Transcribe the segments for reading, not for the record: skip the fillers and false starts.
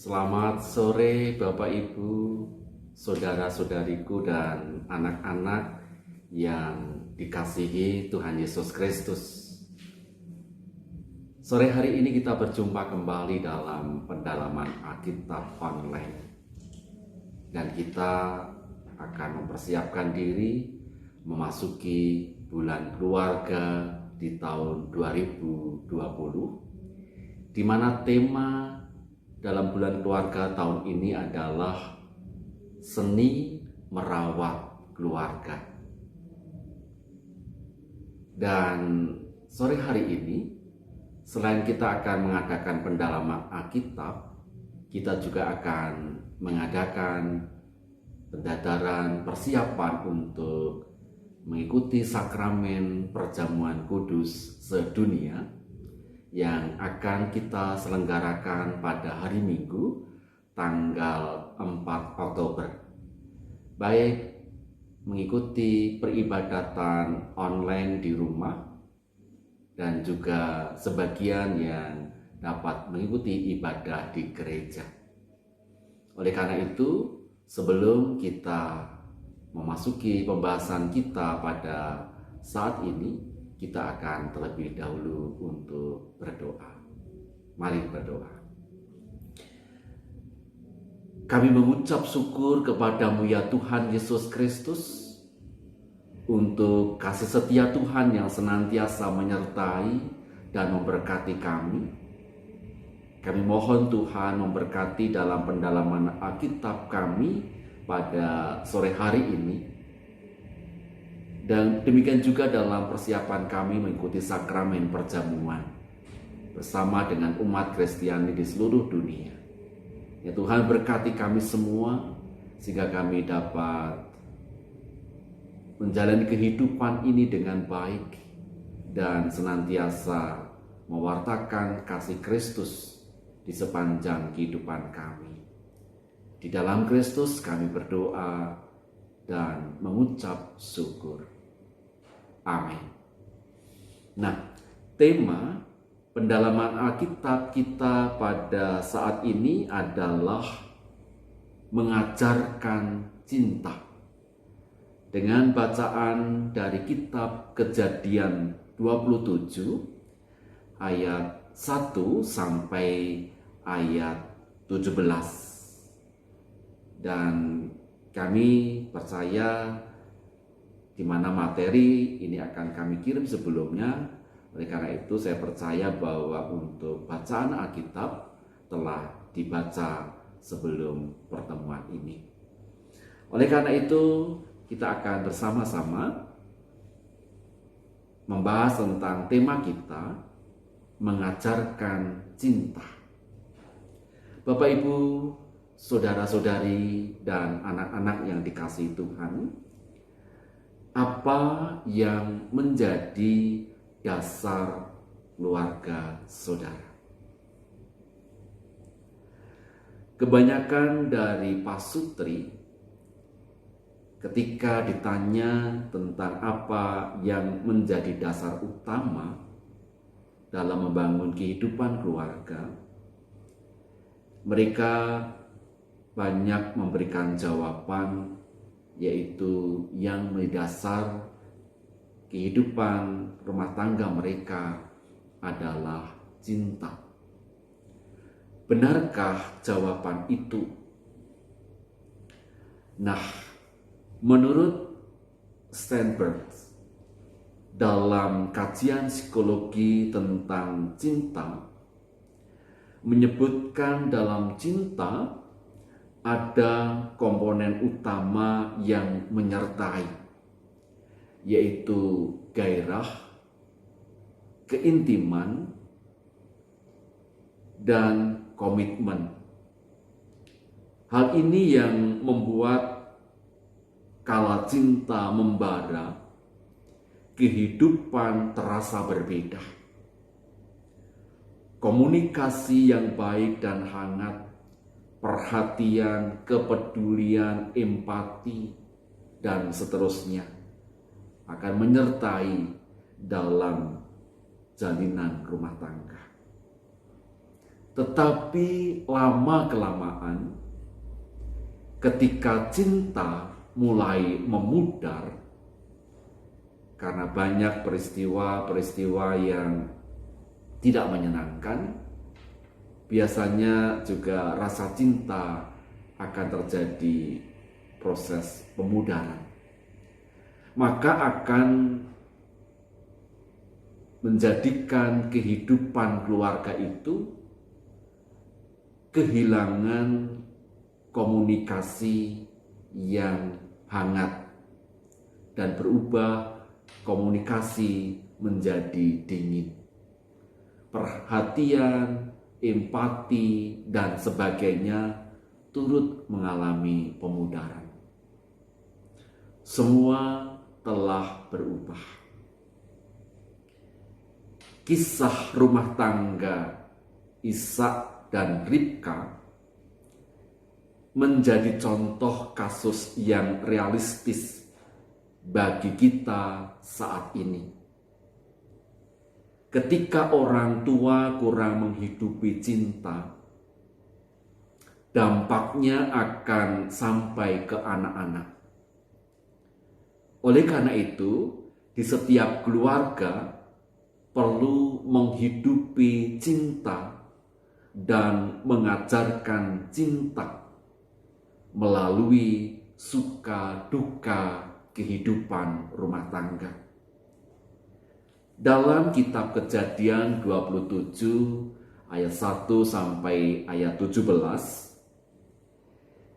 Selamat sore Bapak Ibu, saudara-saudariku dan anak-anak yang dikasihi Tuhan Yesus Kristus. Sore hari ini kita berjumpa kembali dalam pendalaman Alkitab online. Dan kita akan mempersiapkan diri memasuki bulan keluarga di tahun 2020, di mana tema dalam bulan keluarga tahun ini adalah seni merawat keluarga. Dan sore hari ini, selain kita akan mengadakan pendalaman Alkitab, kita juga akan mengadakan pendadaran persiapan untuk mengikuti sakramen perjamuan kudus sedunia yang akan kita selenggarakan pada hari Minggu tanggal 4 Oktober. Baik mengikuti peribadatan online di rumah dan juga sebagian yang dapat mengikuti ibadah di gereja. Oleh karena itu, sebelum kita memasuki pembahasan kita pada saat ini, kita akan terlebih dahulu untuk berdoa. Mari berdoa. Kami mengucap syukur kepadamu ya Tuhan Yesus Kristus untuk kasih setia Tuhan yang senantiasa menyertai dan memberkati kami. Kami mohon Tuhan memberkati dalam pendalaman Alkitab kami pada sore hari ini. Dan demikian juga dalam persiapan kami mengikuti sakramen perjamuan bersama dengan umat Kristiani di seluruh dunia. Ya Tuhan, berkati kami semua sehingga kami dapat menjalani kehidupan ini dengan baik dan senantiasa mewartakan kasih Kristus di sepanjang kehidupan kami. Di dalam Kristus kami berdoa dan mengucap syukur. Amin. Nah, tema pendalaman Alkitab kita pada saat ini adalah mengajarkan cinta. Dengan bacaan dari kitab Kejadian 27 ayat 1 sampai ayat 17. Dan kami percaya di mana materi ini akan kami kirim sebelumnya. Oleh karena itu saya percaya bahwa untuk bacaan Alkitab telah dibaca sebelum pertemuan ini. Oleh karena itu kita akan bersama-sama membahas tentang tema kita, mengajarkan cinta. Bapak Ibu, saudara-saudari dan anak-anak yang dikasihi Tuhan, apa yang menjadi dasar keluarga saudara? Kebanyakan dari pasutri ketika ditanya tentang apa yang menjadi dasar utama dalam membangun kehidupan keluarga, mereka banyak memberikan jawaban, yaitu yang mendasar kehidupan rumah tangga mereka adalah cinta. Benarkah jawaban itu? Nah, menurut Sternberg dalam kajian psikologi tentang cinta menyebutkan dalam cinta ada komponen utama yang menyertai, yaitu gairah, keintiman, dan komitmen. Hal ini yang membuat kala cinta membara, kehidupan terasa berbeda. Komunikasi yang baik dan hangat, perhatian, kepedulian, empati, dan seterusnya akan menyertai dalam jalinan rumah tangga. Tetapi lama-kelamaan, ketika cinta mulai memudar, karena banyak peristiwa-peristiwa yang tidak menyenangkan, biasanya juga rasa cinta akan terjadi proses pemudaran. Maka akan menjadikan kehidupan keluarga itu kehilangan komunikasi yang hangat dan berubah komunikasi menjadi dingin. Perhatian, empati, dan sebagainya turut mengalami pemudaran. Semua telah berubah. Kisah rumah tangga Ishak dan Ribka menjadi contoh kasus yang realistis bagi kita saat ini. Ketika orang tua kurang menghidupi cinta, dampaknya akan sampai ke anak-anak. Oleh karena itu, di setiap keluarga perlu menghidupi cinta dan mengajarkan cinta melalui suka duka kehidupan rumah tangga. Dalam kitab Kejadian 27 ayat 1 sampai ayat 17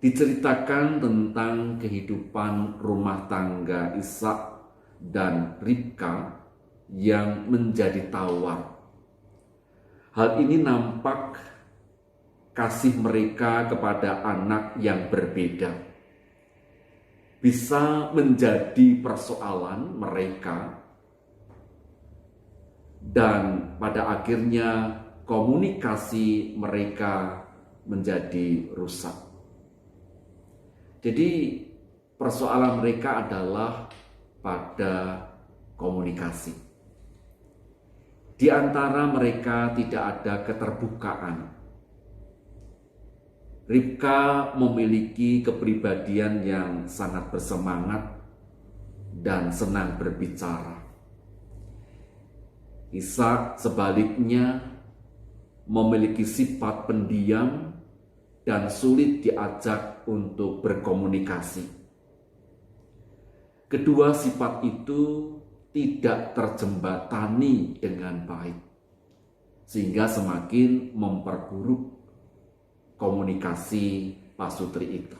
diceritakan tentang kehidupan rumah tangga Ishak dan Ribka yang menjadi tawar. Hal ini nampak kasih mereka kepada anak yang berbeda bisa menjadi persoalan mereka, dan pada akhirnya komunikasi mereka menjadi rusak. Jadi persoalan mereka adalah pada komunikasi. Di antara mereka tidak ada keterbukaan. Ribka memiliki kepribadian yang sangat bersemangat dan senang berbicara. Ishak sebaliknya memiliki sifat pendiam dan sulit diajak untuk berkomunikasi. Kedua sifat itu tidak terjembatani dengan baik, sehingga semakin memperburuk komunikasi pasutri itu.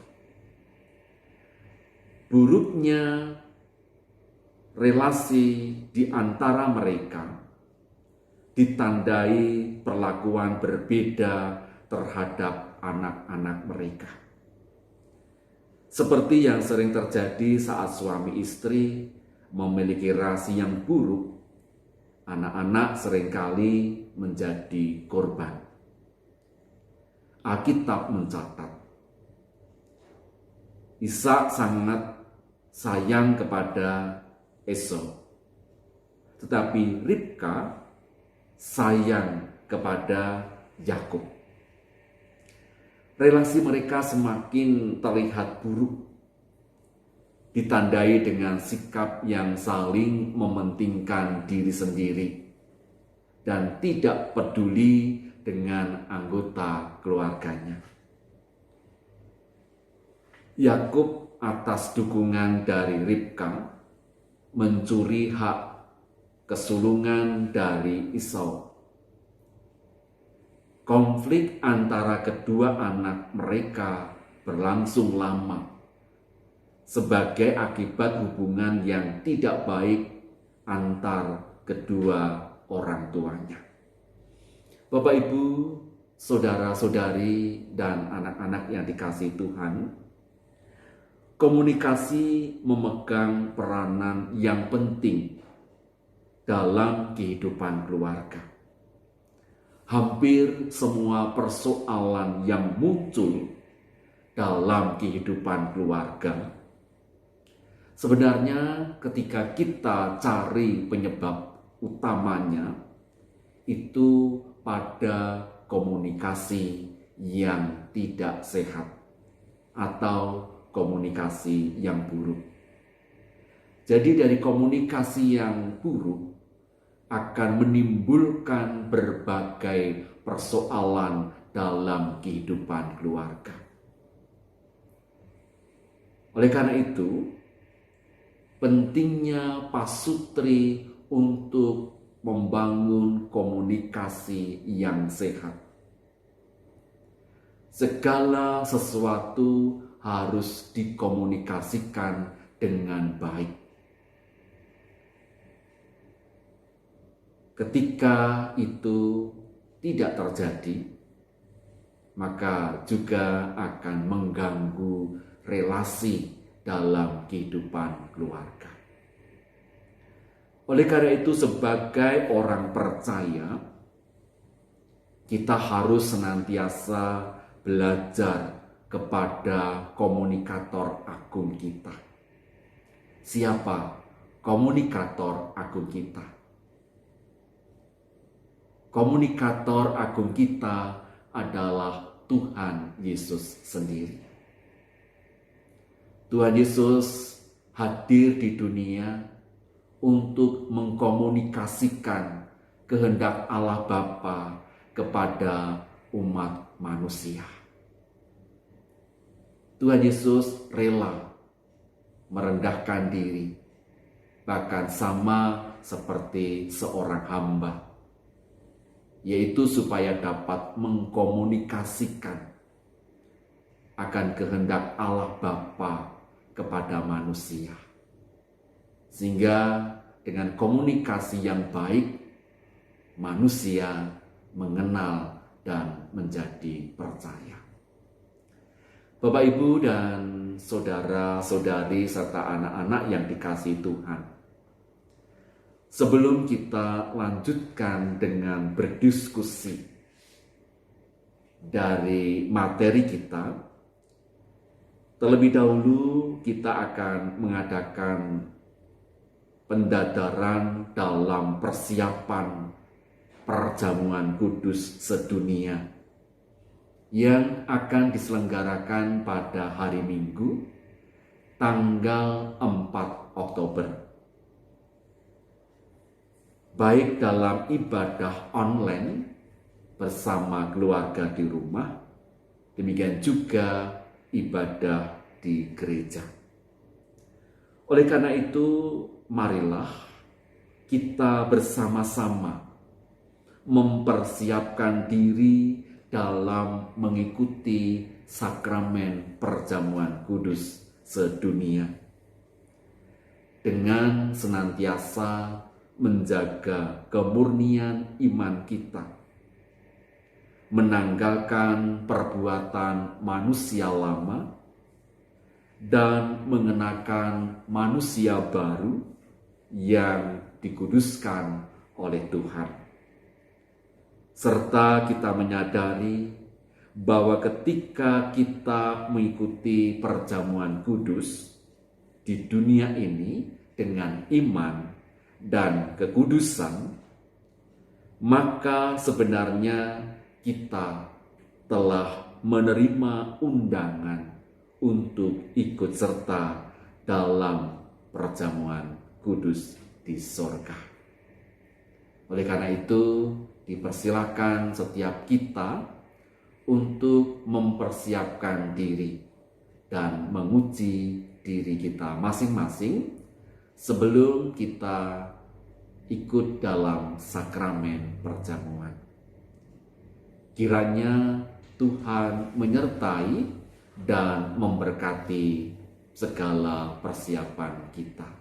Buruknya relasi di antara mereka ditandai perlakuan berbeda terhadap anak-anak mereka. Seperti yang sering terjadi saat suami istri memiliki relasi yang buruk, anak-anak seringkali menjadi korban. Alkitab mencatat, Ishak sangat sayang kepada Esau, tetapi Ribka sayang kepada Yakub. Relasi mereka semakin terlihat buruk, ditandai dengan sikap yang saling mementingkan diri sendiri dan tidak peduli dengan anggota keluarganya. Yakub atas dukungan dari Ribka mencuri hak kesulungan dari Esau. Konflik antara kedua anak mereka berlangsung lama sebagai akibat hubungan yang tidak baik antar kedua orang tuanya. Bapak, Ibu, saudara-saudari, dan anak-anak yang dikasihi Tuhan, komunikasi memegang peranan yang penting dalam kehidupan keluarga. Hampir semua persoalan yang muncul dalam kehidupan keluarga, sebenarnya ketika kita cari penyebab utamanya, itu pada komunikasi yang tidak sehat atau komunikasi yang buruk. Jadi dari komunikasi yang buruk akan menimbulkan berbagai persoalan dalam kehidupan keluarga. Oleh karena itu, pentingnya pasutri untuk membangun komunikasi yang sehat. Segala sesuatu harus dikomunikasikan dengan baik. Ketika itu tidak terjadi, maka juga akan mengganggu relasi dalam kehidupan keluarga. Oleh karena itu, sebagai orang percaya, kita harus senantiasa belajar kepada komunikator agung kita. Siapa komunikator agung kita? Komunikator agung kita adalah Tuhan Yesus sendiri. Tuhan Yesus hadir di dunia untuk mengkomunikasikan kehendak Allah Bapa kepada umat manusia. Tuhan Yesus rela merendahkan diri, bahkan sama seperti seorang hamba, yaitu supaya dapat mengkomunikasikan akan kehendak Allah Bapa kepada manusia. Sehingga dengan komunikasi yang baik, manusia mengenal dan menjadi percaya. Bapak, Ibu, dan saudara-saudari serta anak-anak yang dikasihi Tuhan, sebelum kita lanjutkan dengan berdiskusi dari materi kita, terlebih dahulu kita akan mengadakan pendadaran dalam persiapan perjamuan kudus sedunia yang akan diselenggarakan pada hari Minggu tanggal 4 Oktober. Baik dalam ibadah online bersama keluarga di rumah, demikian juga ibadah di gereja. Oleh karena itu, marilah kita bersama-sama mempersiapkan diri dalam mengikuti sakramen perjamuan kudus sedunia dengan senantiasa menjaga kemurnian iman kita, menanggalkan perbuatan manusia lama dan mengenakan manusia baru yang dikuduskan oleh Tuhan. Serta kita menyadari bahwa ketika kita mengikuti perjamuan kudus di dunia ini dengan iman dan kekudusan, maka sebenarnya kita telah menerima undangan untuk ikut serta dalam perjamuan kudus di sorga. Oleh karena itu, dipersilakan setiap kita untuk mempersiapkan diri dan menguji diri kita masing-masing sebelum kita ikut dalam sakramen perjamuan. Kiranya Tuhan menyertai dan memberkati segala persiapan kita.